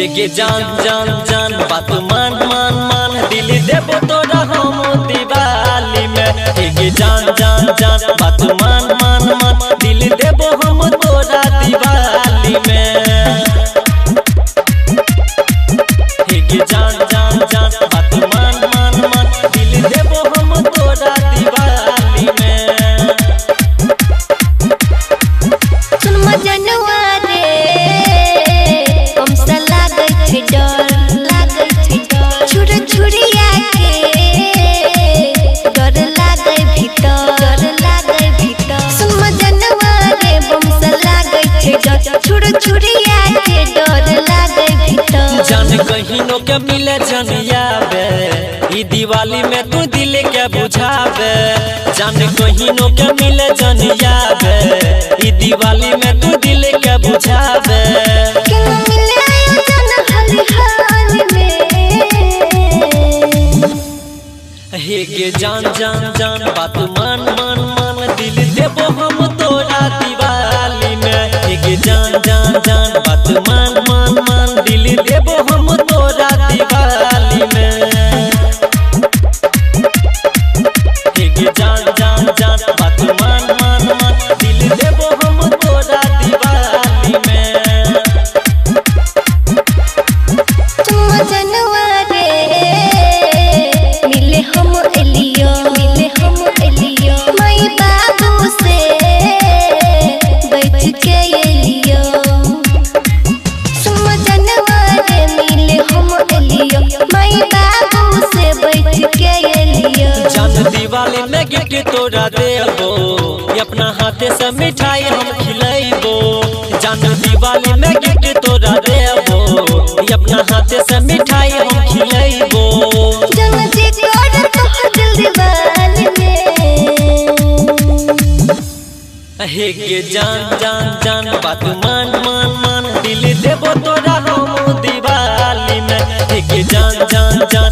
के जान जान जान बात मान मान मान दिल देबो तोरा हम दिवाली में। के जान जान जान बात मान मान मान दिल देबो हम तोरा दिवाली में। के जान जान जान बात मान मान मान दिल देबो हम तोरा दिवाली में। सुन मजनुआ रे हमसे लागै छै डर, लागै छै डर छुर छुरिया के डर लागै भीतर, डर लागै भीतर। सुन मजनुआ रे हमसे लागै छै डर छुर छुरिया के डर लागै भीतर। जान कहिनो के मिले जनियाबे ई दिवाली में तू दिल के बुझाबे। जान कहिनो के मिले जनियाबे ई दिवाली में तू दिल के बुझाबे। क्यों मिले आयो जन हरिहान में। के जान जान जान बात मान मान मान दिल देबो हम तोरा दिवाली में। के जान जान जान बात मान मान मान दिल देबो हम तोरा दिवाली में। के जान जान जान बात मान मान मान दिल देबो हम तोरा दिवाली में। तुम जनवा रे मिले हम एलियो, मिले हम एलियो माई बाबू से बैठ के एलियो। तुम जनवा रे मिले हम एलियो माई बाबू से बैठ के एलियो। जान दिवाली में गिफ्ट तोरा देबो अपना हाथे से मिठाई हम खिलाइबो। जान दिवाली में गिफ्ट तोरा देबो अपना हाथे से मिठाई हम खिलाइबो। जंग जी कर तो दिल दीवाली में। के जान जान जान बात मान मान मान दिल देबो तोरा हम दिवाली में। के जान जान जान